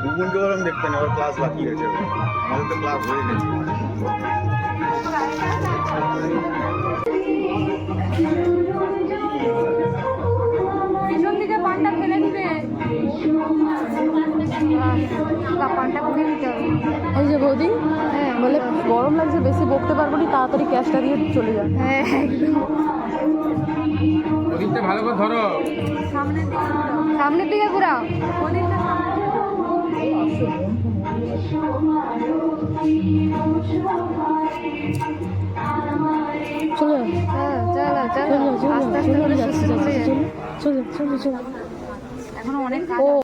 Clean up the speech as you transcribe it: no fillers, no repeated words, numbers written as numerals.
বুবনকে বরং দেখতেন, আবার ক্লাস বাকি আছে, আমাদের তো ক্লাস হয়ে গেছে। পিছন দিকে পানটা ফেলে দিবে, পানটা খুলে দিতে হবে। ওই যে বৌদি বলে গরম লাগছে, বেশি বকতে পারবো না, তাড়াতাড়ি ক্যাশটা দিয়ে চলে যাবে। হ্যাঁ একদম। ওদিকটা ভালো করে ধরো, সামনের দিকে ঘুরাও, ওদিকটা চলো চলো চলো চলো আস্তে আস্তে চলো করে যাচ্ছি সুস্থ হয়ে যাচ্ছে। চলো চলো চলো চলো। এখনো অনেক কাজ ও